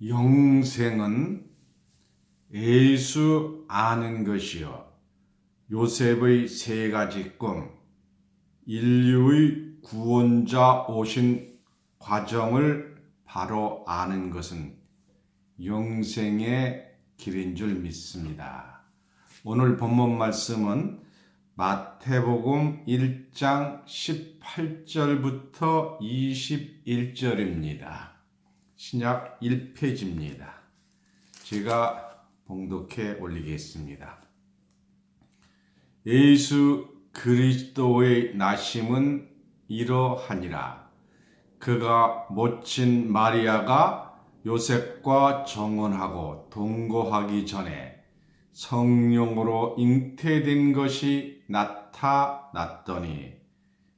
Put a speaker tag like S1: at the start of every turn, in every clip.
S1: 영생은 예수 아는 것이요 요셉의 세 가지 꿈, 인류의 구원자 오신 과정을 바로 아는 것은 영생의 길인 줄 믿습니다. 오늘 본문 말씀은 마태복음 1장 18절부터 21절입니다. 신약 1페이지입니다. 제가 봉독해 올리겠습니다. 예수 그리스도의 나심은 이러하니라. 그가 모친 마리아가 요셉과 정혼하고 동거하기 전에 성령으로 잉태된 것이 나타났더니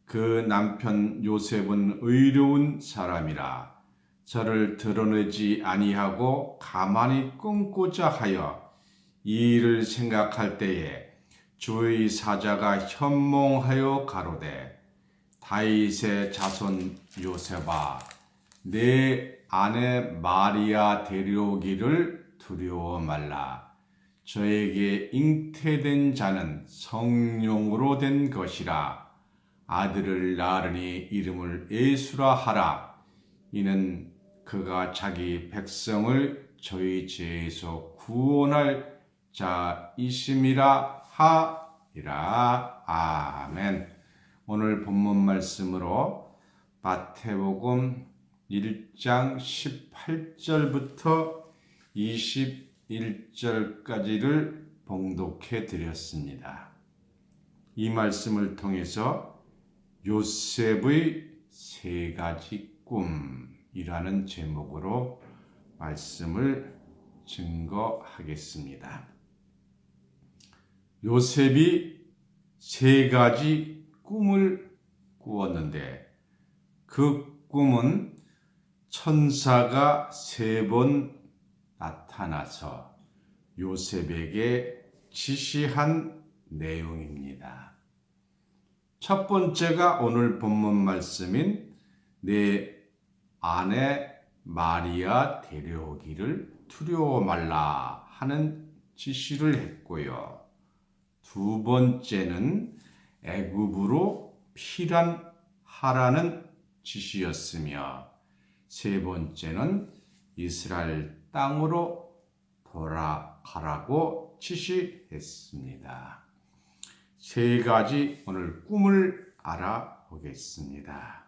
S1: 그 남편 요셉은 의로운 사람이라 저를 드러내지 아니하고 가만히 끊고자 하여 이 일을 생각할 때에 주의 사자가 현몽하여 가로되 다윗의 자손 요셉아 내 아내 마리아 데려오기를 두려워 말라. 저에게 잉태된 자는 성령으로 된 것이라. 아들을 낳으니 이름을 예수라 하라. 이는 그가 자기 백성을 저희 죄에서 구원할 자이심이라 하리라. 아멘. 오늘 본문 말씀으로 마태복음 1장 18절부터 21절까지를 봉독해 드렸습니다. 이 말씀을 통해서 요셉의 세 가지 꿈이라는 제목으로 말씀을 증거하겠습니다. 요셉이 세 가지 꿈을 꾸었는데 그 꿈은 천사가 세 번 나타나서 요셉에게 지시한 내용입니다. 첫 번째가 오늘 본문 말씀인 내 아내 마리아 데려오기를 두려워 말라 하는 지시를 했고요. 두 번째는 애굽으로 피란하라는 지시였으며 세 번째는 이스라엘 땅으로 돌아가라고 지시했습니다. 세 가지 오늘 꿈을 알아보겠습니다.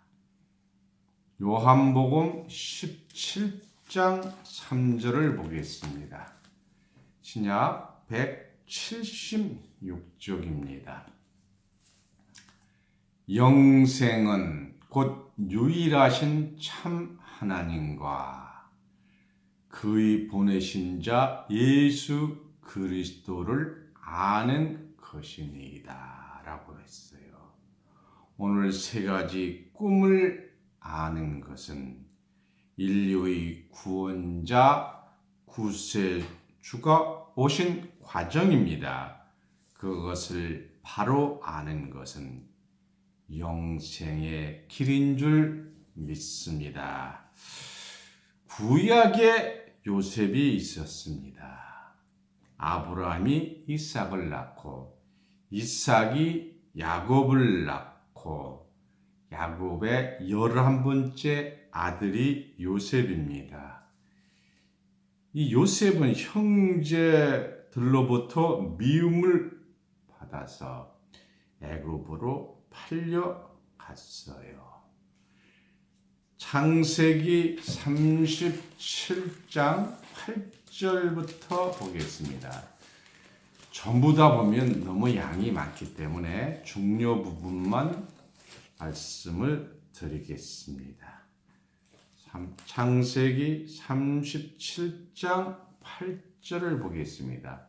S1: 요한복음 17장 3절을 보겠습니다. 신약 176쪽입니다. 영생은 곧 유일하신 참 하나님과 그의 보내신 자 예수 그리스도를 아는 것이니이다 라고 했어요. 오늘 세 가지 꿈을 아는 것은 인류의 구원자 구세주가 오신 과정입니다. 그것을 바로 아는 것은 영생의 길인 줄 믿습니다. 구약에 요셉이 있었습니다. 아브라함이 이삭을 낳고 이삭이 야곱을 낳고 야곱의 11번째 아들이 요셉입니다. 이 요셉은 형제들로부터 미움을 받아서 애굽으로 팔려갔어요. 창세기 37장 8절부터 보겠습니다. 전부 다 보면 너무 양이 많기 때문에 중요 부분만 말씀을 드리겠습니다. 창세기 37장 8절을 보겠습니다.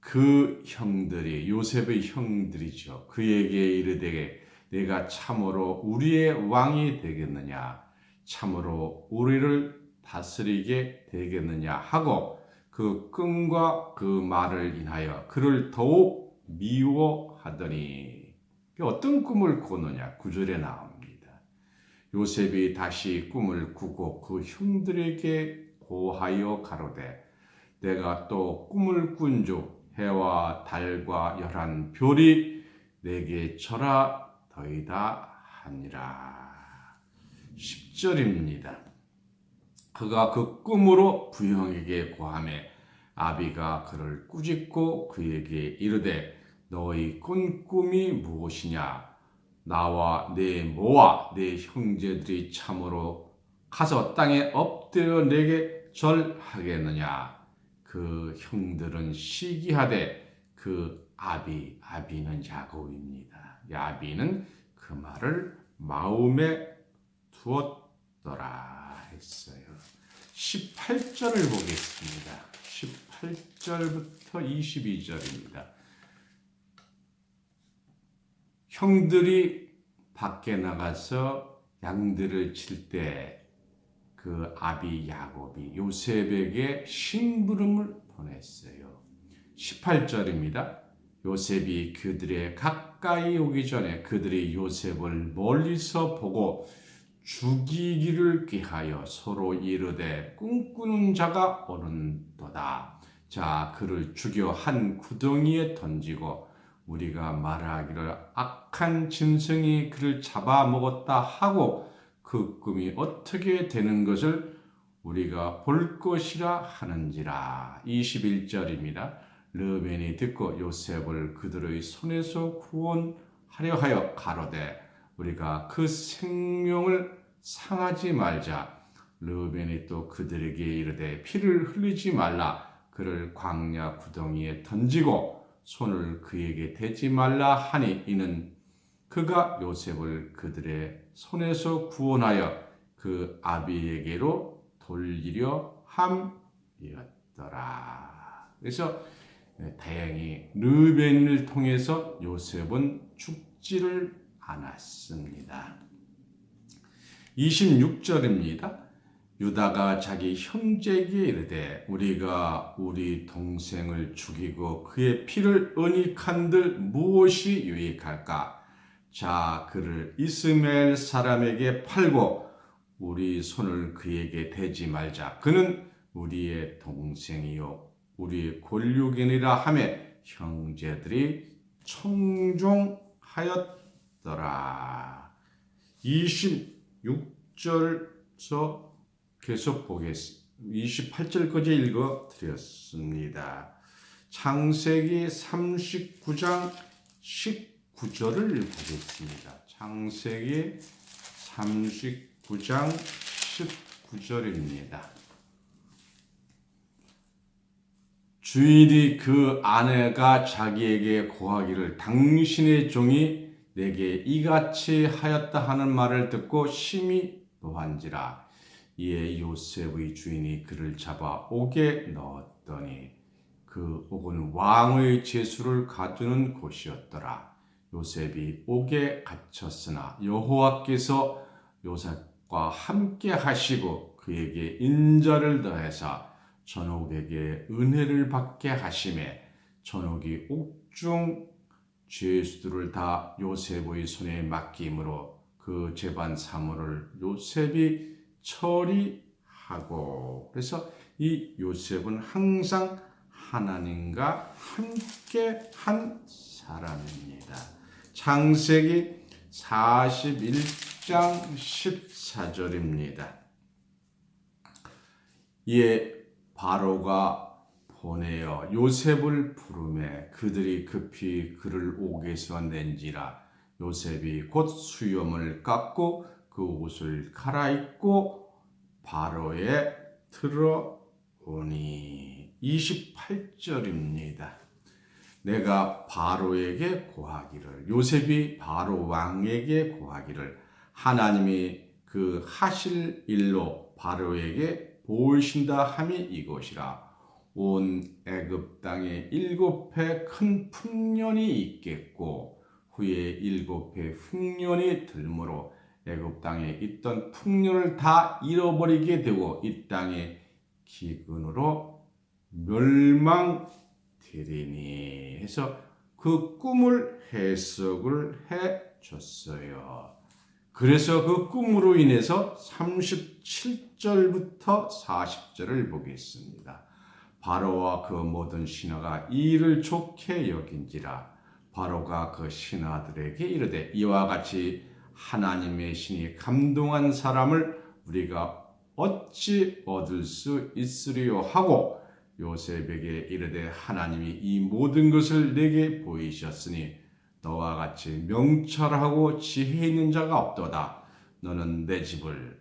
S1: 그 형들이 요셉의 형들이죠. 그에게 이르되 내가 참으로 우리의 왕이 되겠느냐 참으로 우리를 다스리게 되겠느냐 하고 그 꿈과 그 말을 인하여 그를 더욱 미워하더니 어떤 꿈을 꾸느냐 9절에 나옵니다. 요셉이 다시 꿈을 꾸고 그 형들에게 고하여 가로되 내가 또 꿈을 꾼즉 해와 달과 열한 별이 내게 절하 더이다 하니라. 10절입니다. 그가 그 꿈으로 부형에게 고하매 아비가 그를 꾸짖고 그에게 이르되 너의 꾼 꿈이 무엇이냐? 나와 내 모와 내 형제들이 참으로 가서 땅에 엎드려 내게 절하겠느냐? 그 형들은 시기하되 그 아비는 야곱입니다. 야비는 그 말을 마음에 두었더라 했어요. 18절을 보겠습니다. 18절부터 22절입니다. 형들이 밖에 나가서 양들을 칠 때 그 아비 야곱이 요셉에게 심부름을 보냈어요. 18절입니다. 요셉이 그들의 가까이 오기 전에 그들이 요셉을 멀리서 보고 죽이기를 꾀하여 서로 이르되 꿈꾸는 자가 오는도다. 자, 그를 죽여 한 구덩이에 던지고 우리가 말하기를 악한 짐승이 그를 잡아먹었다 하고 그 꿈이 어떻게 되는 것을 우리가 볼 것이라 하는지라. 21절입니다. 르벤이 듣고 요셉을 그들의 손에서 구원하려 하여 가로되 우리가 그 생명을 상하지 말자. 르벤이 또 그들에게 이르되 피를 흘리지 말라. 그를 광야 구덩이에 던지고 손을 그에게 대지 말라 하니 이는 그가 요셉을 그들의 손에서 구원하여 그 아비에게로 돌리려 함이었더라. 그래서 다행히 르벤을 통해서 요셉은 죽지를 않았습니다. 26절입니다. 유다가 자기 형제에게 이르되 우리가 우리 동생을 죽이고 그의 피를 은닉한들 무엇이 유익할까? 자, 그를 이스마엘 사람에게 팔고 우리 손을 그에게 대지 말자. 그는 우리의 동생이요 우리의 권력이니라 하며 형제들이 청종하였더라. 26절서 계속 보겠습니다. 28절까지 읽어드렸습니다. 창세기 39장 19절을 보겠습니다. 창세기 39장 19절입니다. 주인이 그 아내가 자기에게 고하기를 당신의 종이 내게 이같이 하였다 하는 말을 듣고 심히 노한지라. 이에 요셉의 주인이 그를 잡아 옥에 넣었더니 그 옥은 왕의 제수를 가두는 곳이었더라. 요셉이 옥에 갇혔으나 여호와께서 요셉과 함께 하시고 그에게 인자를 더해서 전옥에게 은혜를 받게 하시매 전옥이 옥중 죄수들을 다 요셉의 손에 맡김으로 그 재반 사물을 요셉이 처리하고. 그래서 이 요셉은 항상 하나님과 함께 한 사람입니다. 창세기 41장 14절입니다. 이에 바로가 보내어 요셉을 부르매 그들이 급히 그를 옥에서 낸지라. 요셉이 곧 수염을 깎고 그 옷을 갈아입고 바로에 들어오니. 28절입니다. 내가 바로에게 고하기를, 요셉이 바로 왕에게 고하기를 하나님이 그 하실 일로 바로에게 보이신다 함이 이것이라. 온 애굽 땅에 7해 큰 풍년이 있겠고 후에 7해 흉년이 들므로 애굽 땅에 있던 풍년을 다 잃어버리게 되고 이 땅에 기근으로 멸망되리니 해서 그 꿈을 해석을 해 줬어요. 그래서 그 꿈으로 인해서 37절부터 40절을 보겠습니다. 바로와 그 모든 신하가 이 일을 좋게 여긴지라. 바로가 그 신하들에게 이르되 이와 같이 하나님의 신이 감동한 사람을 우리가 어찌 얻을 수 있으리요 하고 요셉에게 이르되 하나님이 이 모든 것을 내게 보이셨으니 너와 같이 명철하고 지혜 있는 자가 없도다. 너는 내 집을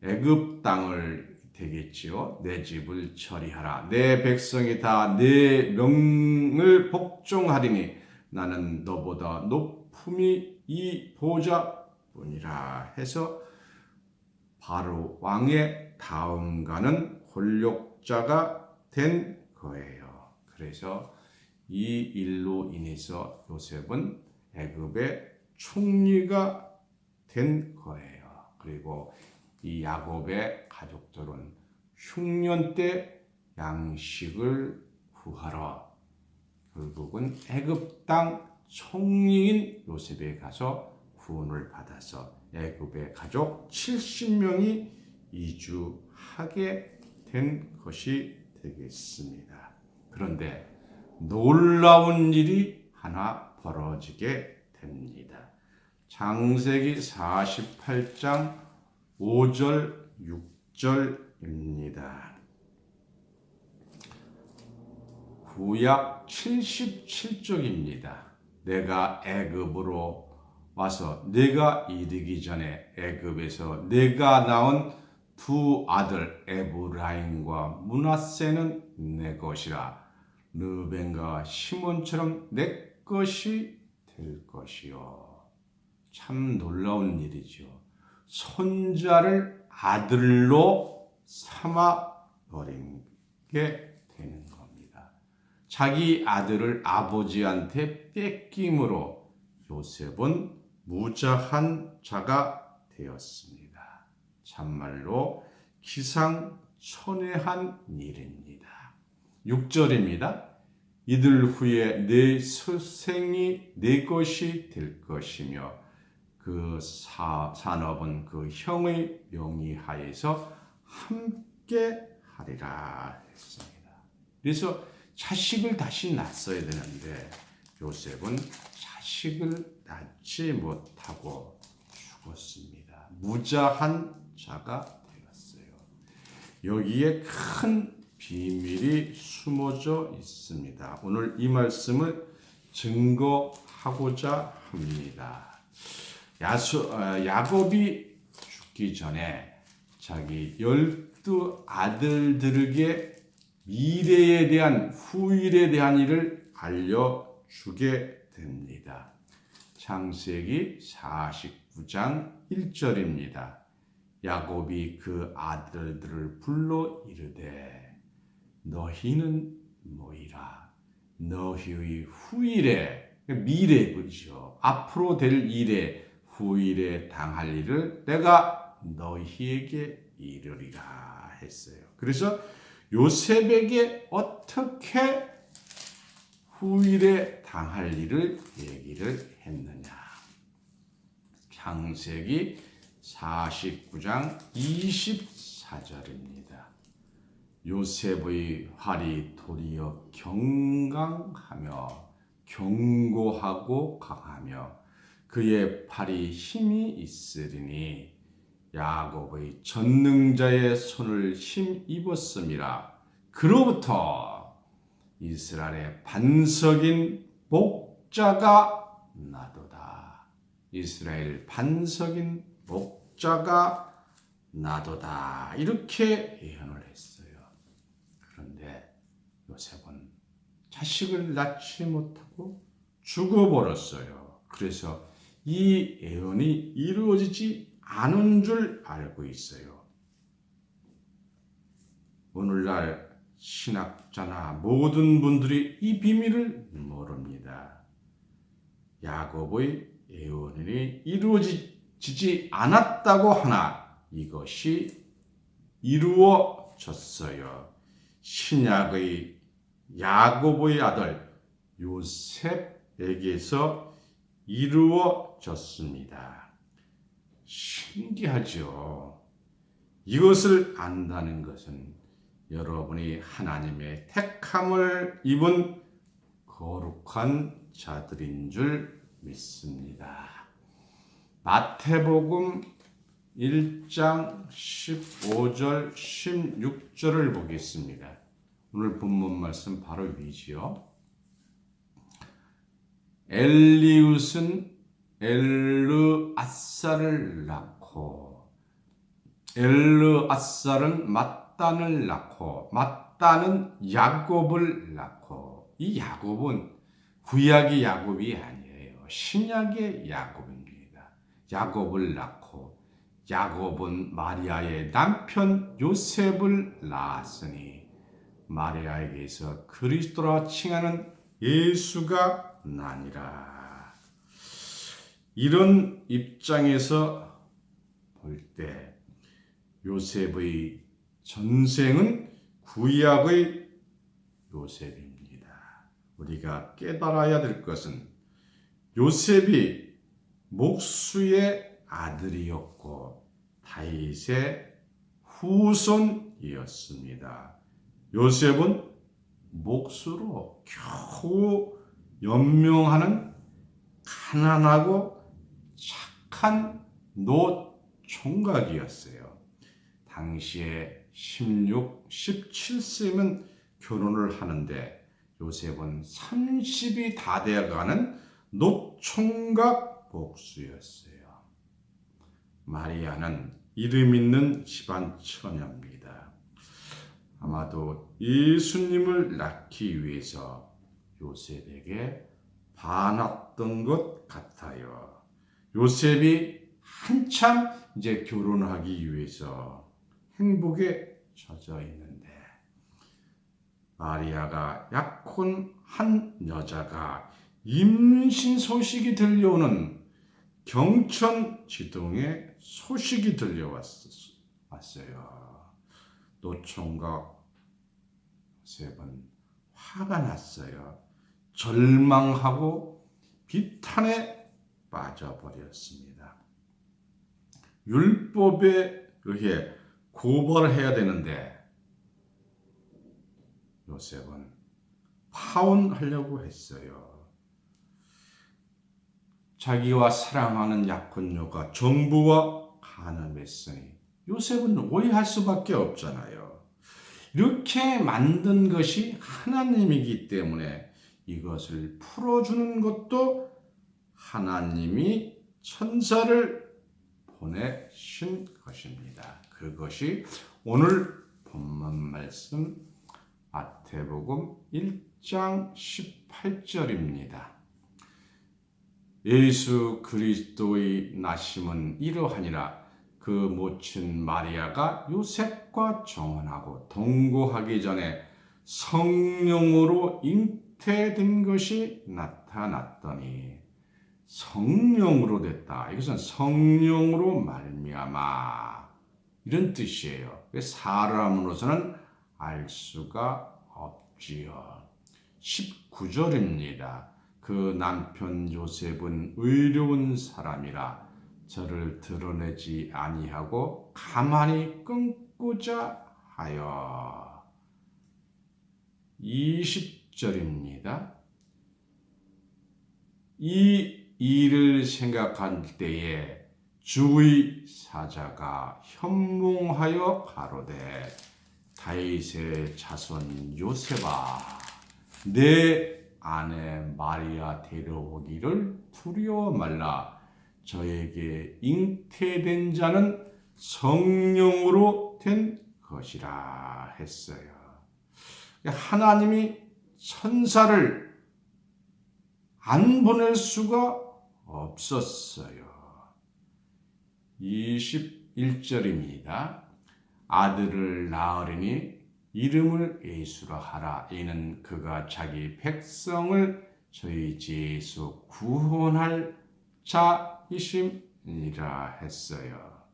S1: 애굽 땅을 되겠지요. 내 집을 처리하라. 내 백성이 다 내 명을 복종하리니 나는 너보다 높음이 이 보좌뿐이라 해서 바로 왕의 다음가는 권력자가 된 거예요. 그래서 이 일로 인해서 요셉은 애굽의 총리가 된 거예요. 그리고 이 야곱의 가족들은 흉년 때 양식을 구하러 결국은 애굽 땅 총리인 요셉에 가서 구원을 받아서 애굽의 가족 70명이 이주하게 된 것이 되겠습니다. 그런데 놀라운 일이 하나 벌어지게 됩니다. 창세기 48장 5절 6절입니다. 구약 77쪽입니다. 내가 애굽으로 와서 내가 이르기 전에 애굽에서 내가 낳은 두 아들 에브라임과 므낫세는 내 것이라. 르벤과 시몬처럼 내 것이 될 것이요. 참 놀라운 일이죠. 손자를 아들로 삼아 버린 게 되는 겁니다. 자기 아들을 아버지한테 뺏김으로 요셉은 무자한 자가 되었습니다. 참말로 기상천외한 일입니다. 6절입니다. 이들 후에 내 소생이 내 것이 될 것이며 그 산업은 그 형의 명의하에서 함께 하리라 했습니다. 그래서 자식을 다시 낳았어야 되는데 요셉은 자식을 낳지 못하고 죽었습니다. 무자한 자가 되었어요. 여기에 큰 비밀이 숨어져 있습니다. 오늘 이 말씀을 증거하고자 합니다. 야곱이 죽기 전에 자기 12 아들들에게 미래에 대한 후일에 대한 일을 알려주게 됩니다. 창세기 49장 1절입니다. 야곱이 그 아들들을 불러 이르되 너희는 모이라. 너희의 후일에, 미래죠. 앞으로 될 일에 후일에 당할 일을 내가 너희에게 이르리라 했어요. 그래서 요셉에게 어떻게 후일에 당할 일을 얘기를 했느냐. 창세기 49장 24절입니다. 요셉의 활이 도리어 경강하며 견고하고 강하며 그의 팔이 힘이 있으리니 야곱의 전능자의 손을 힘입었음이라. 그로부터 이스라엘의 반석인 목자가 나도다. 이스라엘 반석인 목자가 나도다. 이렇게 예언을 했어요. 그런데 요셉은 자식을 낳지 못하고 죽어버렸어요. 그래서 이 예언이 이루어지지 않은 줄 알고 있어요. 오늘날 신학자나 모든 분들이 이 비밀을 모릅니다. 야곱의 예언이 이루어지지 않았다고 하나 이것이 이루어졌어요. 신약의 야곱의 아들 요셉에게서 이루어졌습니다. 신기하죠. 이것을 안다는 것은 여러분이 하나님의 택함을 입은 거룩한 자들인 줄 믿습니다. 마태복음 1장 15절 16절을 보겠습니다. 오늘 본문 말씀 바로 위지요. 엘리웃은 엘르앗살을 낳고 엘르앗살은 맏단을 낳고 맏단은 야곱을 낳고, 이 야곱은 구약의 야곱이 아니에요. 신약의 야곱입니다. 야곱을 낳고 야곱은 마리아의 남편 요셉을 낳았으니 마리아에게서 그리스도라 칭하는 예수가 나니라. 이런 입장에서 볼 때 요셉의 전생은 구약의 요셉입니다. 우리가 깨달아야 될 것은 요셉이 목수의 아들이었고 다윗의 후손이었습니다. 요셉은 목수로 겨우 연명하는 가난하고 착한 노총각이었어요. 당시에 16, 17세면 결혼을 하는데 요셉은 30이 다 되어가는 노총각 목수였어요. 마리아는 이름 있는 집안 처녀입니다. 아마도 예수님을 낳기 위해서 요셉에게 반했던 것 같아요. 요셉이 한참 이제 결혼하기 위해서 행복에 젖어 있는데 마리아가 약혼한 여자가 임신 소식이 들려오는 경천지동에 소식이 들려왔어요. 노총각 요셉은 화가 났어요. 절망하고 비탄에 빠져버렸습니다. 율법에 의해 고발을 해야 되는데 요셉은 파혼하려고 했어요. 자기와 사랑하는 약혼녀가 정부와 간음했으니 요셉은 오해할 수밖에 없잖아요. 이렇게 만든 것이 하나님이기 때문에 이것을 풀어주는 것도 하나님이 천사를 보내신 것입니다. 그것이 오늘 본문 말씀 마태복음 1장 18절입니다. 예수 그리스도의 나심은 이러하니라. 그 모친 마리아가 요셉과 정혼하고 동거하기 전에 성령으로 잉태된 것이 나타났더니, 성령으로 됐다. 이것은 성령으로 말미암아 이런 뜻이에요. 사람으로서는 알 수가 없지요. 19절입니다. 그 남편 요셉은 의로운 사람이라 저를 드러내지 아니하고 가만히 끊고자 하여. 20절입니다. 이 일을 생각할 때에 주의 사자가 현몽하여 가로되 다윗의 자손 요셉아, 내 아내 마리아 데려오기를 두려워 말라. 저에게 잉태된 자는 성령으로 된 것이라 했어요. 하나님이 천사를 안 보낼 수가 없었어요. 21절입니다. 아들을 낳으리니 이름을 예수라 하라. 이는 그가 자기 백성을 저희 죄에서 구원할 자이심이라 했어요.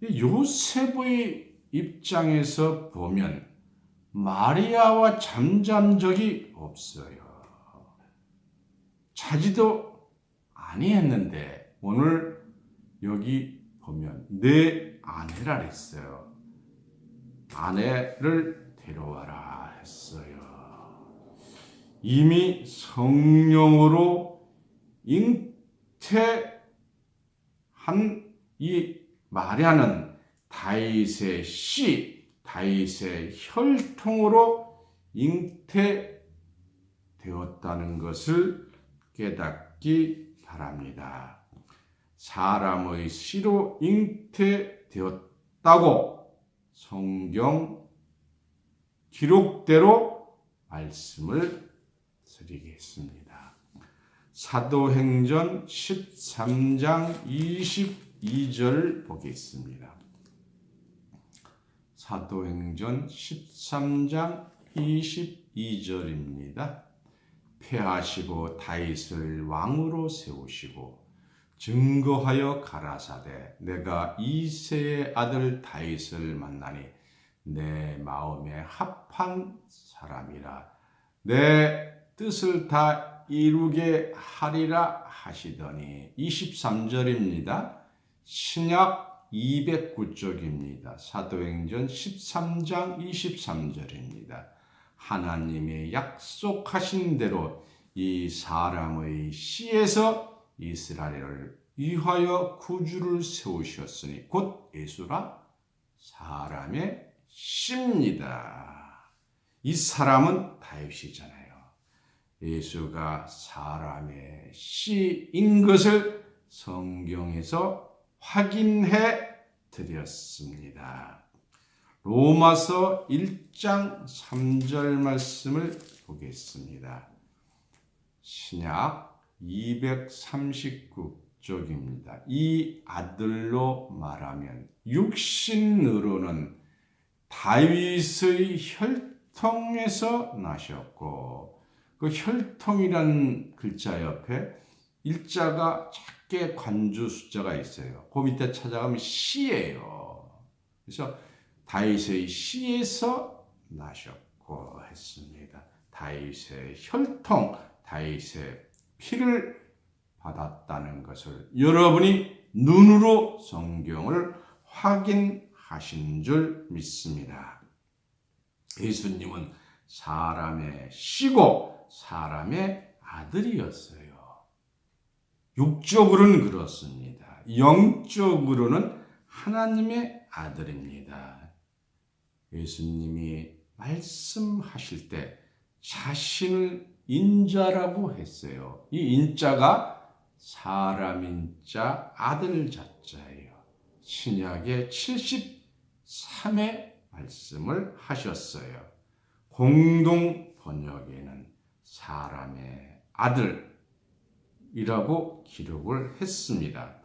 S1: 요셉의 입장에서 보면 마리아와 잠잠 적이 없어요. 자지도 아니했는데 오늘 여기 보면 내 아내라 했어요. 아내를 데려와라 했어요. 이미 성령으로 잉태한 이 마리아는 다윗의 씨, 다윗의 혈통으로 잉태되었다는 것을 깨닫기 바랍니다. 사람의 씨로 잉태되었다고 성경 기록대로 말씀을 드리겠습니다. 사도행전 13장 22절 보겠습니다. 사도행전 13장 22절입니다. 폐하시고 다윗을 왕으로 세우시고 증거하여 가라사대 내가 이새의 아들 다윗을 만나니 내 마음에 합한 사람이라 내 뜻을 다 이루게 하리라 하시더니 23절입니다. 신약 209쪽입니다. 사도행전 13장 23절입니다. 하나님의 약속하신 대로 이 사람의 씨에서 이스라엘을 위하여 구주를 세우셨으니 곧 예수라 사람의 씨입니다. 이 사람은 다윗이잖아요. 예수가 사람의 씨인 것을 성경에서 확인해 드렸습니다. 로마서 1장 3절 말씀을 보겠습니다. 신약 239쪽입니다. 이 아들로 말하면 육신으로는 다윗의 혈통에서 나셨고 그 혈통이라는 글자 옆에 일자가 작게 관주 숫자가 있어요. 그 밑에 찾아가면 씨예요. 그래서 다윗의 씨에서 나셨고 했습니다. 다윗의 혈통, 다윗의 피를 받았다는 것을 여러분이 눈으로 성경을 확인하신 줄 믿습니다. 예수님은 사람의 씨고 사람의 아들이었어요. 육적으로는 그렇습니다. 영적으로는 하나님의 아들입니다. 예수님이 말씀하실 때 자신을 인자라고 했어요. 이 인자가 사람인자 아들 자자예요. 신약의 73회 말씀을 하셨어요. 공동 번역에는 사람의 아들이라고 기록을 했습니다.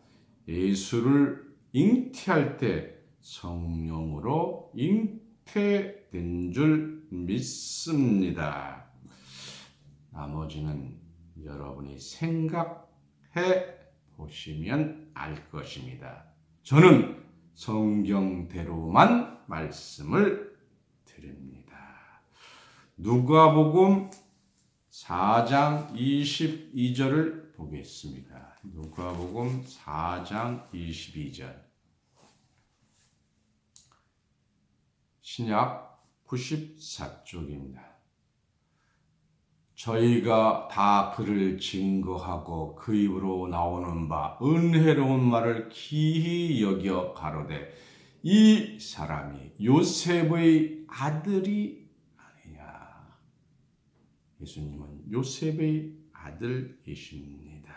S1: 예수를 잉태할 때 성령으로 잉태된 줄 믿습니다. 나머지는 여러분이 생각해 보시면 알 것입니다. 저는 성경대로만 말씀을 드립니다. 누가복음 4장 22절을 보겠습니다. 누가복음 4장 22절. 신약 94쪽입니다. 저희가 다 그를 증거하고 그 입으로 나오는 바 은혜로운 말을 기히 여겨 가로되 이 사람이 요셉의 아들이 아니냐. 예수님은 요셉의 아들이십니다.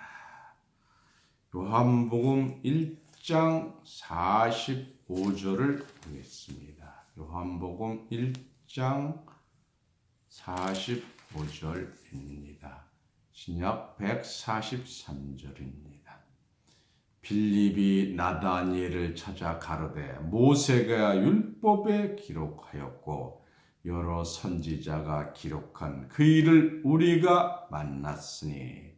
S1: 요한복음 1장 45절을 보겠습니다. 요한복음 1장 45절입니다. 신약 143절입니다. 빌립이 나다니엘을 찾아 가로되 모세가 율법에 기록하였고 여러 선지자가 기록한 그 일을 우리가 만났으니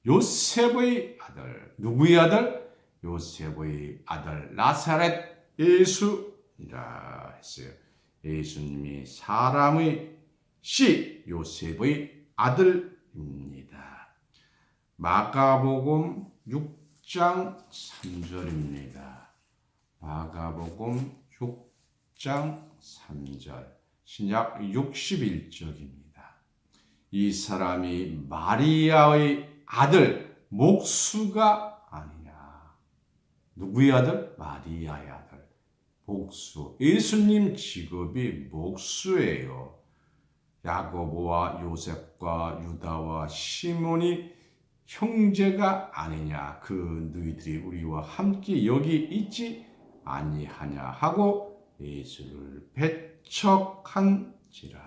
S1: 요셉의 아들, 누구의 아들? 요셉의 아들 나사렛 예수니라 했어요. 예수님이 사람의 씨 요셉의 아들입니다. 마가복음 6장 6장 3절입니다. 마가복음 6장 3절, 신약 61쪽입니다. 이 사람이 마리아의 아들 목수가 아니냐. 누구의 아들? 마리아의 아들 목수. 예수님 직업이 목수예요. 야고보와 요셉과 유다와 시몬이 형제가 아니냐. 그 너희들이 우리와 함께 여기 있지 아니하냐 하고 예수를 배척한지라.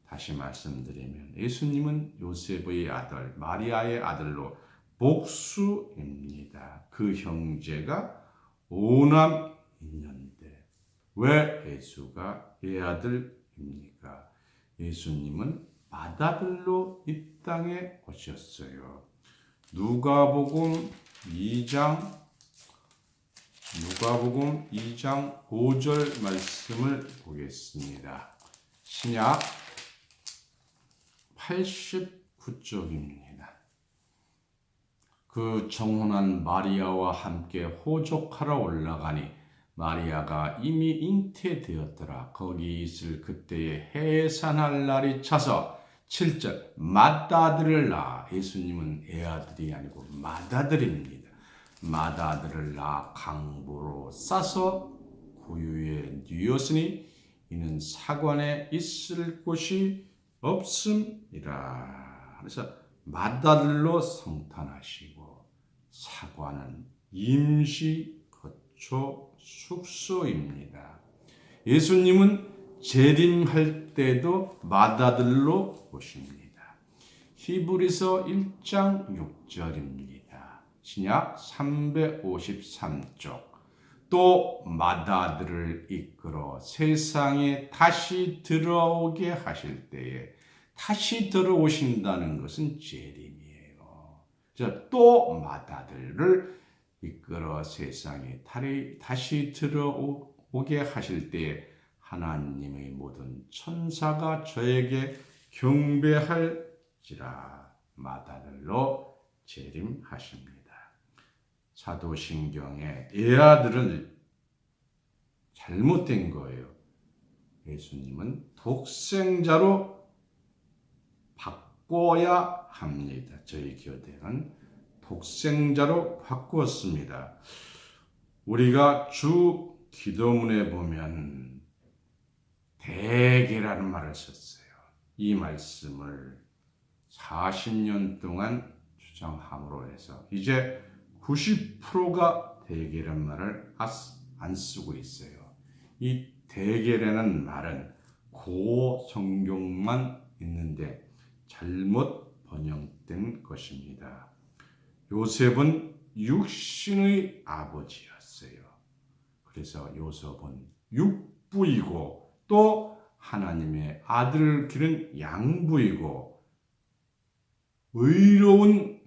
S1: 다시 말씀드리면 예수님은 요셉의 아들 마리아의 아들로 목수입니다. 그 형제가 5남 있는데 왜 예수가 외아들입니까? 예수님은 맏아들로 이 땅에 오셨어요. 누가복음 2장 5절 말씀을 보겠습니다. 신약 89쪽입니다. 그 정혼한 마리아와 함께 호족하러 올라가니 마리아가 이미 잉태되었더라. 거기 있을 그때에 해산할 날이 차서 7절 맏아들을 낳아. 예수님은 애아들이 아니고 맏아들입니다. 맏아들을 낳아 강보로 싸서 구유에 뉘었으니 이는 사관에 있을 곳이 없음이라. 그래서 맏아들로 성탄하시고 사관은 임시 거처 숙소입니다. 예수님은 재림할 때도 맏아들로 오십니다. 히브리서 1장 6절입니다. 신약 353쪽. 또 맏아들을 이끌어 세상에 다시 들어오게 하실 때에 다시 들어오신다는 것은 재림이에요. 또 맏아들을 이끌어 세상에 다시 들어오게 하실 때에 하나님의 모든 천사가 저에게 경배할지라. 맏아들로 재림하십니다. 사도신경에 애아들은 잘못된 거예요. 예수님은 독생자로 바꿔야 합니다. 저희 교대는 독생자로 바꾸었습니다. 우리가 주 기도문에 보면 대개라는 말을 썼어요. 이 말씀을 40년 동안 주장함으로 해서 이제 90%가 대개란 말을 안 쓰고 있어요. 이 대개라는 말은 고성경만 있는데 잘못 번역된 것입니다. 요셉은 육신의 아버지였어요. 그래서 요셉은 육부이고 또 하나님의 아들을 기른 양부이고 의로운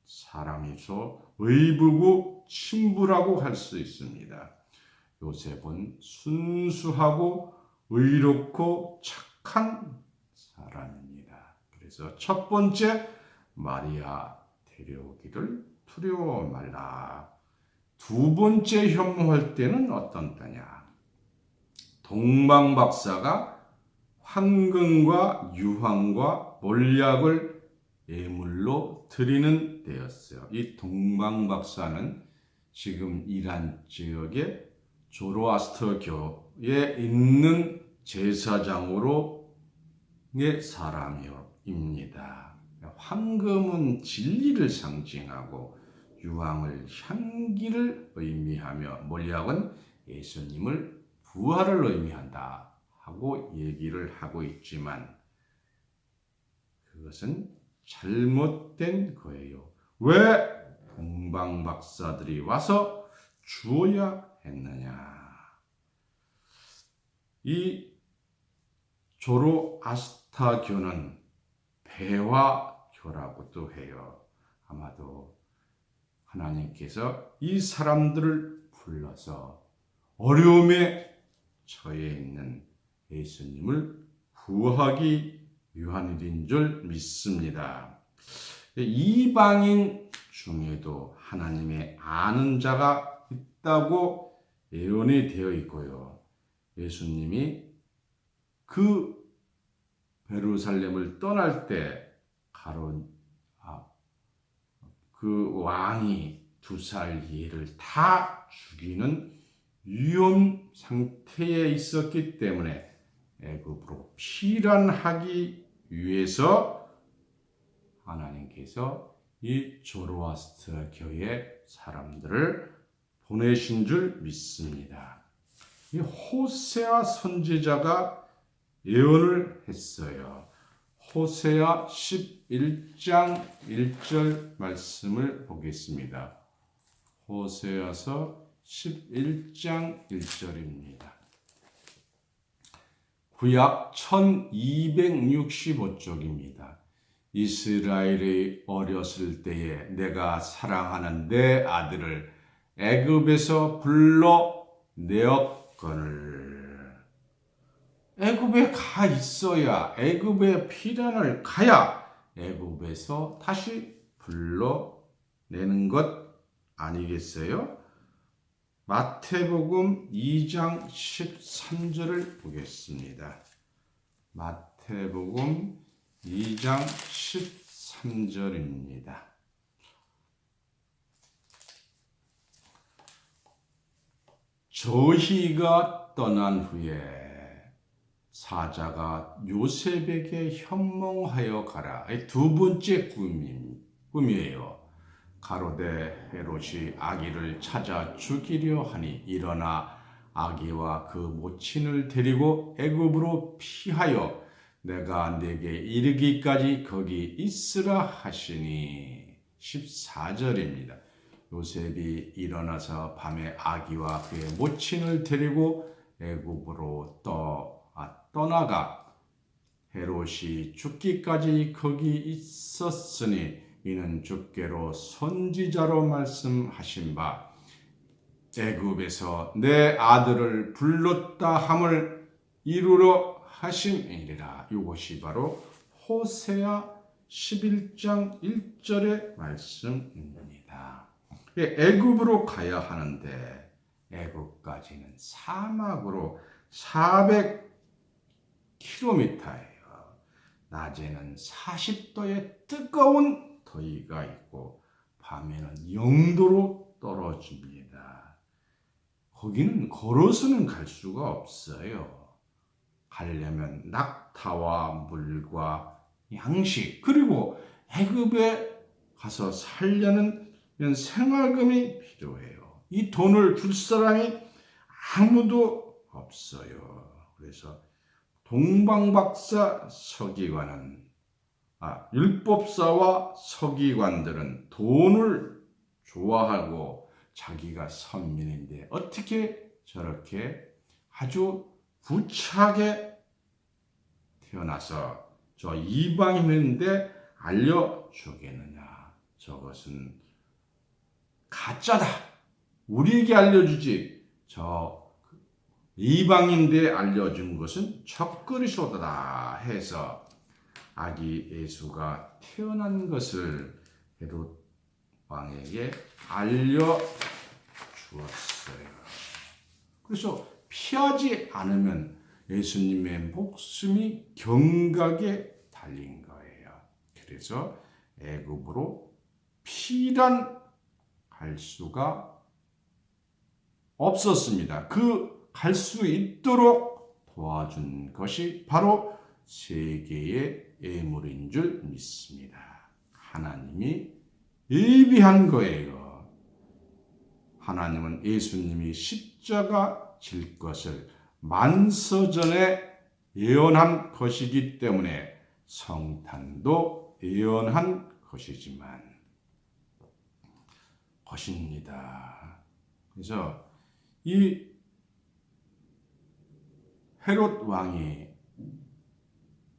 S1: 사람이서 의부고 친부라고 할 수 있습니다. 요셉은 순수하고 의롭고 착한 사람입니다. 그래서 첫 번째 마리아 데려오기를 두려워 말라. 두 번째 혐오할 때는 어떤 때냐? 동방박사가 황금과 유황과 몰약을 예물로 드리는 때였어요. 이 동방박사는 지금 이란 지역의 조로아스터교에 있는 제사장으로의 사람입니다. 황금은 진리를 상징하고 유황을 향기를 의미하며 몰약은 예수님을 부활을 의미한다 하고 얘기를 하고 있지만 그것은 잘못된 거예요. 왜 동방박사들이 와서 주어야 했느냐? 이 조로아스타교는 배화교라고도 해요. 아마도 하나님께서 이 사람들을 불러서 어려움에 처해 있는 예수님을 구하기 위한 일인 줄 믿습니다. 이방인 중에도 하나님의 아는 자가 있다고 예언이 되어 있고요. 예수님이 그 베루살렘을 떠날 때 그 왕이 2살 얘를 다 죽이는 위험 상태에 있었기 때문에 애굽으로 피란하기 위해서 하나님께서 이 조로아스터 교회 사람들을 보내신 줄 믿습니다. 이 호세아 선지자가 예언을 했어요. 호세아 11장 1절 말씀을 보겠습니다. 호세아서 11장 1절입니다. 구약 1265쪽입니다. 이스라엘이 어렸을 때에 내가 사랑하는 내 아들을 애굽에서 불러 내었거늘. 애굽에 가 있어야, 애굽에 피란을 가야 애굽에서 다시 불러내는 것 아니겠어요? 마태복음 2장 13절을 보겠습니다. 마태복음 2장 13절입니다. 저희가 떠난 후에 사자가 요셉에게 현몽하여 가라. 두 번째 꿈이에요. 가로되 헤롯이 아기를 찾아 죽이려 하니 일어나 아기와 그 모친을 데리고 애굽으로 피하여 내가 내게 이르기까지 거기 있으라 하시니. 14절입니다. 요셉이 일어나서 밤에 아기와 그의 모친을 데리고 애굽으로 떠나가 헤롯이 죽기까지 거기 있었으니 이는 주께로 선지자로 말씀하신 바 애굽에서 내 아들을 불렀다 함을 이루러 하심이니라. 이것이 바로 호세아 11장 1절의 말씀입니다. 애굽으로 가야 하는데 애굽까지는 사막으로 400km예요. 낮에는 40도의 뜨거운 더위가 있고 밤에는 0도로 떨어집니다. 거기는 걸어서는 갈 수가 없어요. 가려면 낙타와 물과 양식, 그리고 애굽에 가서 살려는 생활금이 필요해요. 이 돈을 줄 사람이 아무도 없어요. 그래서 동방박사 서기관은 율법사와 서기관들은 돈을 좋아하고 자기가 선민인데 어떻게 저렇게 아주 부차게 태어나서 저 이방인인데 알려주겠느냐. 저것은 가짜다. 우리에게 알려주지. 저 이방인데 알려준 것은 척그리스도다 해서 아기 예수가 태어난 것을 헤롯 왕에게 알려주었어요. 그래서 피하지 않으면 예수님의 목숨이 경각에 달린 거예요. 그래서 애굽으로 피란 갈 수가 없었습니다. 그 갈 수 있도록 도와준 것이 바로 세계의 예물인 줄 믿습니다. 하나님이 예비한 거예요. 하나님은 예수님이 십자가 질 것을 만서전에 예언한 것이기 때문에 성탄도 예언한 것입니다. 그래서 이 헤롯 왕이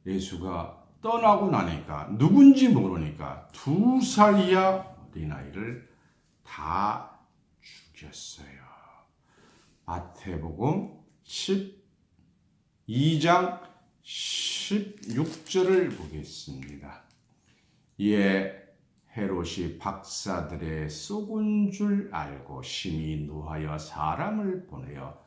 S1: 예수가 떠나고 나니까 누군지 모르니까 2살 이하 어린아이를 다 죽였어요. 마태복음 12장 16절을 보겠습니다. 이에 헤롯이 박사들의 쏘군 줄 알고 심히 노하여 사람을 보내어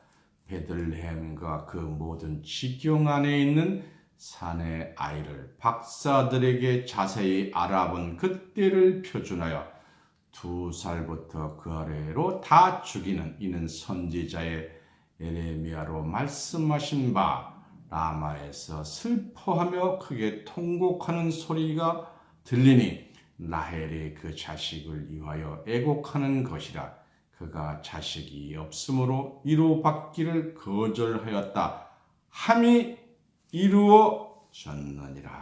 S1: 베들레헴과 그 모든 지경 안에 있는 산의 아이를 박사들에게 자세히 알아본 그때를 표준하여 2살부터 그 아래로 다 죽이는 이는 선지자의 예레미야로 말씀하신 바 라마에서 슬퍼하며 크게 통곡하는 소리가 들리니 라헬이 그 자식을 위하여 애곡하는 것이라. 그가 자식이 없으므로 이루받기를 거절하였다 함이 이루어졌느니라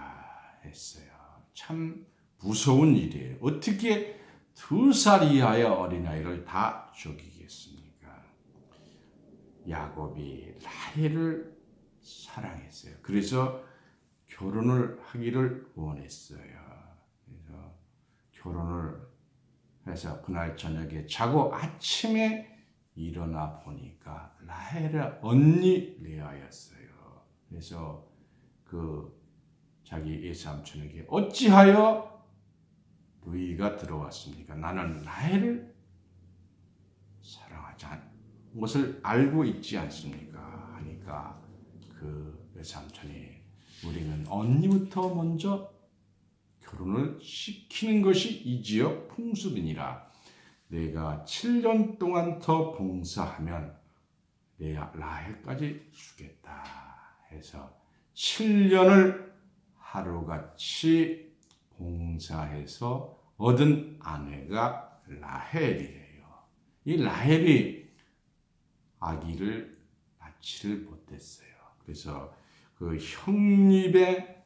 S1: 했어요. 참 무서운 일이에요. 어떻게 2살 이하의 어린아이를 다 죽이겠습니까? 야곱이 라헬을 사랑했어요. 그래서 결혼을 하기를 원했어요. 그래서 결혼을 해서 그날 저녁에 자고 아침에 일어나 보니까 라헬의 언니 레아였어요. 그래서 그 자기 외삼촌에게 어찌하여 너희가 들어왔습니까? 나는 라헬을 사랑하지 않은 것을 알고 있지 않습니까? 하니까 그 외삼촌이 우리는 언니부터 먼저 결혼을 시키는 것이 이 지역 풍습이니라. 내가 7년 동안 더 봉사하면 라헬까지 주겠다 해서 7년을 하루같이 봉사해서 얻은 아내가 라헬이에요. 이 라헬이 아기를 낳지를 못했어요. 그래서 그 형님의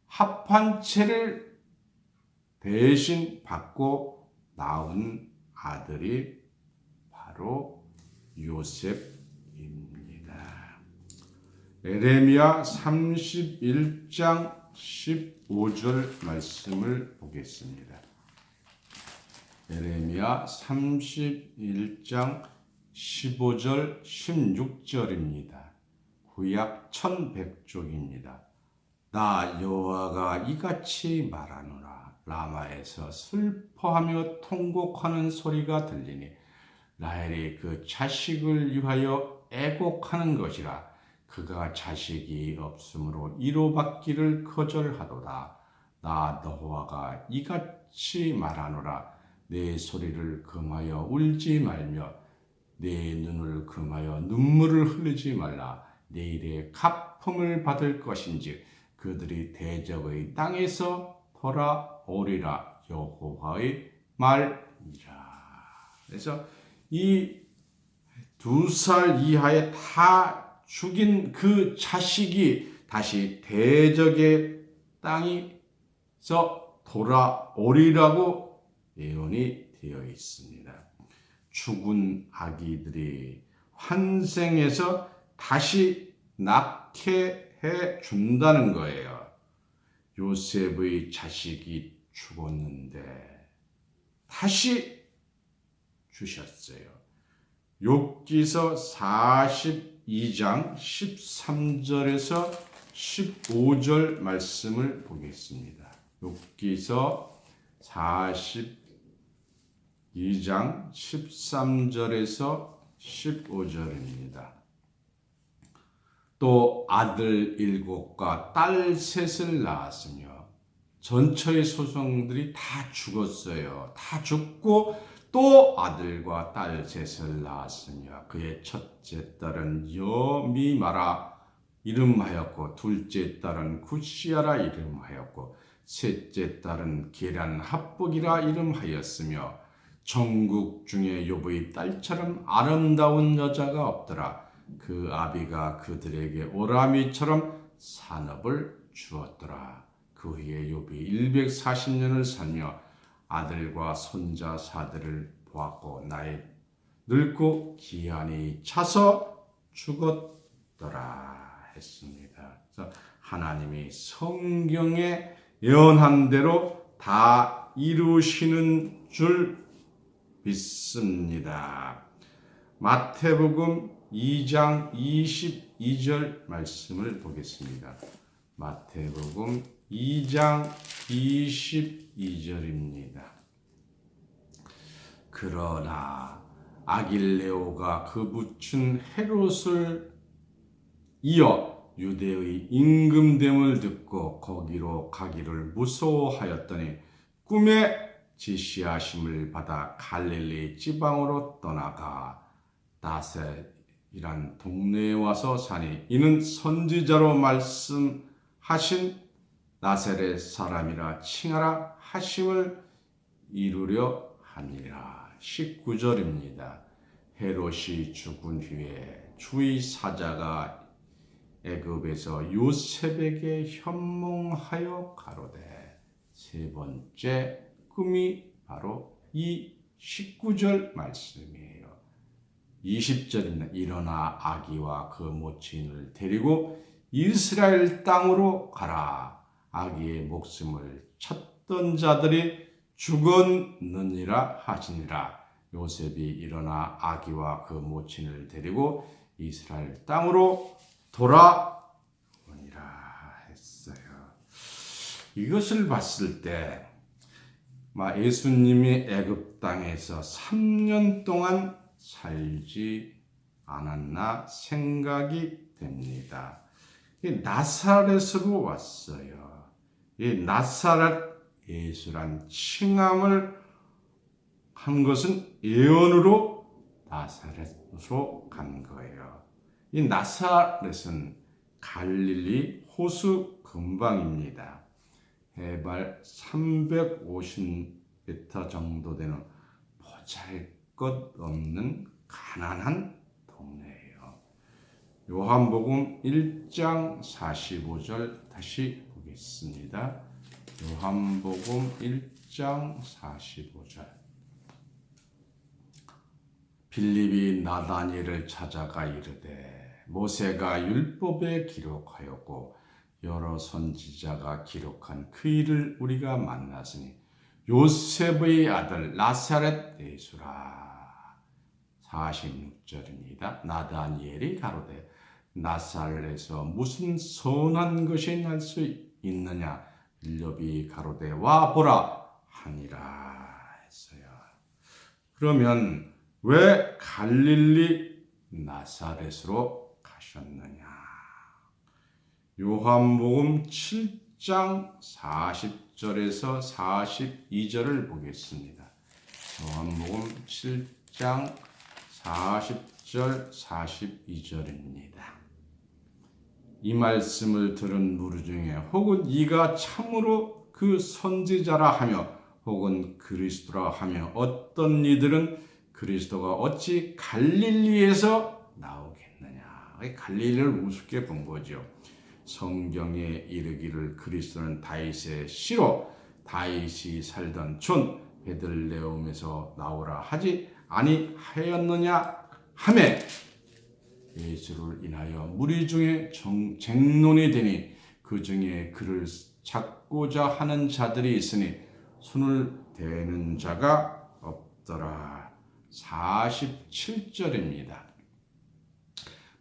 S1: 합한 채를 대신 받고 낳은 아들이 바로 요셉입니다. 예레미야 31장 15절 말씀을 보겠습니다. 예레미야 31장 15절 16절입니다. 구약 1100쪽입니다. 나 여호와가 이같이 말하노라. 라마에서 슬퍼하며 통곡하는 소리가 들리니 라헬이 그 자식을 위하여 애곡하는 것이라. 그가 자식이 없으므로 이로받기를 거절하도다. 나 여호와가 이같이 말하노라. 내 소리를 금하여 울지 말며 내 눈을 금하여 눈물을 흘리지 말라. 내일의 가품을 받을 것인지 그들이 대적의 땅에서 돌아오리라. 여호와의 말이라. 그래서 이 2살 이하에 다 죽인 그 자식이 다시 대적의 땅에서 돌아오리라고 예언이 되어 있습니다. 죽은 아기들이 환생해서 다시 낳게 해 준다는 거예요. 요셉의 자식이 죽었는데 다시 주셨어요. 욥기서 42장 13절에서 15절 말씀을 보겠습니다. 욥기서 42장 13절에서 15절입니다. 또 아들 7과 딸 3을 낳았으며 전처의 소송들이 다 죽었어요. 다 죽고 또 아들과 딸 3을 낳았으며 그의 첫째 딸은 여미마라 이름하였고 둘째 딸은 굿시아라 이름하였고 셋째 딸은 게란 합복이라 이름하였으며 전국 중에 욥의 딸처럼 아름다운 여자가 없더라. 그 아비가 그들에게 오라미처럼 산업을 주었더라. 그 후에 욥이 140년을 살며 아들과 손자 사들을 보았고 나이 늙고 기한이 차서 죽었더라 했습니다. 그래서 하나님이 성경에 예언한 대로 다 이루시는 줄 믿습니다. 마태복음 2장 22절 말씀을 보겠습니다. 마태복음 2장 22절입니다. 그러나 아길레오가 그 붙인 헤롯을 이어 유대의 임금됨을 듣고 거기로 가기를 무서워하였더니 꿈에 지시하심을 받아 갈릴리 지방으로 떠나가 나셋이란 동네에 와서 사니 이는 선지자로 말씀하신 나사렛 사람이라 칭하라 하심을 이루려 하니라. 19절입니다. 헤롯이 죽은 후에 주의 사자가 애굽에서 요셉에게 현몽하여 가로되 세 번째 꿈이 바로 이 19절 말씀이에요. 20절입니다. 일어나 아기와 그 모친을 데리고 이스라엘 땅으로 가라. 아기의 목숨을 찾던 자들이 죽었느니라 하시니라. 요셉이 일어나 아기와 그 모친을 데리고 이스라엘 땅으로 돌아오니라 했어요. 이것을 봤을 때 예수님이 애굽 땅에서 3년 동안 살지 않았나 생각이 됩니다. 나사렛으로 왔어요. 이 나사렛 예수란 칭함을 한 것은 예언으로 나사렛으로 간 거예요. 이 나사렛은 갈릴리 호수 근방입니다. 해발 350m 정도 되는 보잘것없는 가난한 동네예요. 요한복음 1장 45절 다시 보겠습니다. 요한복음 1장 45절. 빌립이 나다니엘을 찾아가 이르되 모세가 율법에 기록하였고 여러 선지자가 기록한 그 일을 우리가 만났으니 요셉의 아들 나사렛 예수라. 46절입니다. 나다니엘이 가로되 나사렛에서 무슨 선한 것이 날 수 있느냐. 빌립이 가로되 와 보라 하니라 했어요. 그러면 왜 갈릴리 나사렛으로 가셨느냐? 요한복음 7장 40절에서 42절을 보겠습니다. 요한복음 7장 40절 42절입니다. 이 말씀을 들은 무리 중에 혹은 이가 참으로 그 선지자라 하며 혹은 그리스도라 하며 어떤 이들은 그리스도가 어찌 갈릴리에서 나오겠느냐. 갈릴리를 우습게 본 거죠. 성경에 이르기를 그리스도는 다윗의 씨로 다윗이 살던 촌 베들레헴에서 나오라 하지 아니하였느냐 하매 예수를 인하여 무리 중에 쟁론이 되니 그 중에 그를 찾고자 하는 자들이 있으니 손을 대는 자가 없더라. 47절입니다.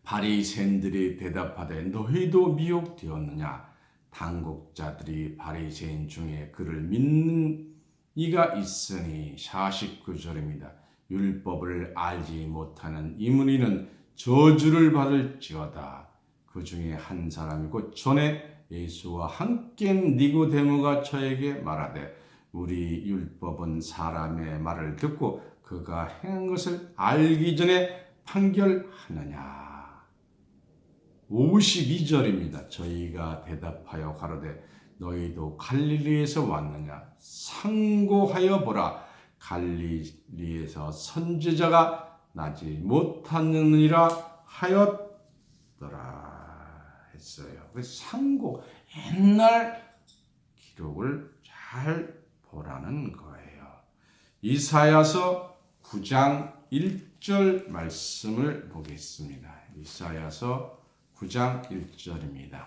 S1: 바리새인들이 대답하되 너희도 미혹되었느냐? 당국자들이 바리새인 중에 그를 믿는 이가 있으니. 49절입니다. 율법을 알지 못하는 이 무리는 저주를 받을지어다. 그 중에 한 사람이 곧 전에 예수와 함께 니고데모가 저에게 말하되 우리 율법은 사람의 말을 듣고 그가 행한 것을 알기 전에 판결하느냐. 52절입니다. 저희가 대답하여 가로되 너희도 갈릴리에서 왔느냐? 상고하여 보라. 갈릴리에서 선지자가 나지 못하느니라 하였더라 했어요. 상고, 옛날 기록을 잘 보라는 거예요. 이사야서 9장 1절 말씀을 보겠습니다. 이사야서 9장 1절입니다.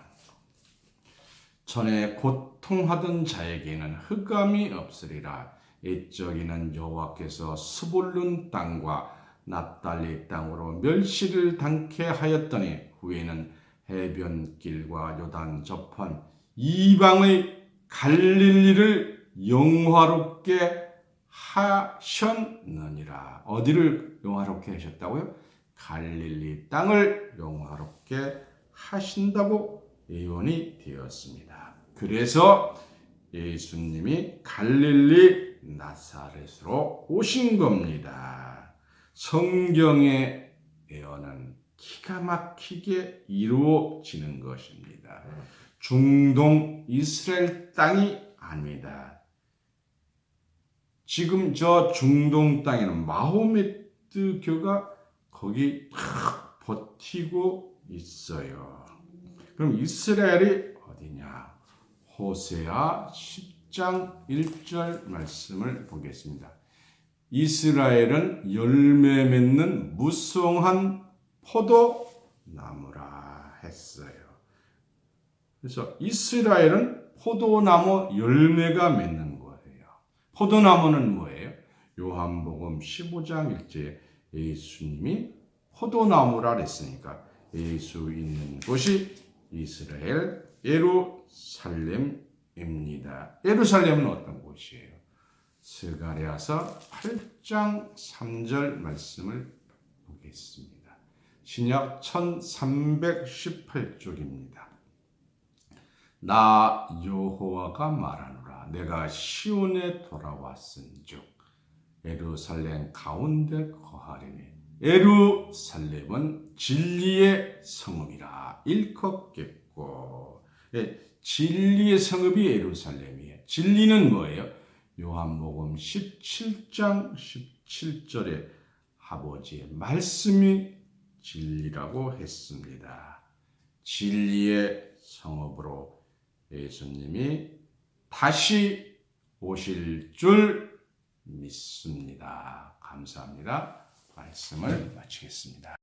S1: 전에 고통하던 자에게는 흑암이 없으리라. 옛적에는 여호와께서 스불룬 땅과 납달리 땅으로 멸시를 당케 하였더니 후에는 해변길과 요단 저편 이방의 갈릴리를 영화롭게 하셨느니라. 어디를 영화롭게 하셨다고요? 갈릴리 땅을 영화롭게 하신다고 예언이 되었습니다. 그래서 예수님이 갈릴리 나사렛으로 오신 겁니다. 성경의 예언은 기가 막히게 이루어지는 것입니다. 중동 이스라엘 땅이 아닙니다. 지금 저 중동 땅에는 마호메트 교가 거기 탁 버티고 있어요. 그럼 이스라엘이 어디냐? 호세아 10장 1절 말씀을 보겠습니다. 이스라엘은 열매 맺는 무성한 포도나무라 했어요. 그래서 이스라엘은 포도나무 열매가 맺는 거예요. 포도나무는 뭐예요? 요한복음 15장 1절에 예수님이 포도나무라 했으니까 예수 있는 곳이 이스라엘 예루살렘입니다. 예루살렘은 어떤 곳이에요? 스가랴서 8장 3절 말씀을 보겠습니다. 신약 1318쪽입니다. 나 여호와가 말하노라. 내가 시온에 돌아왔은즉 예루살렘 가운데 거하리니 예루살렘은 진리의 성읍이라 일컫겠고, 진리의 성읍이 예루살렘이에요. 진리는 뭐예요? 요한복음 17장 17절에 아버지의 말씀이 진리라고 했습니다. 진리의 성읍으로 예수님이 다시 오실 줄 믿습니다. 감사합니다. 말씀을 마치겠습니다.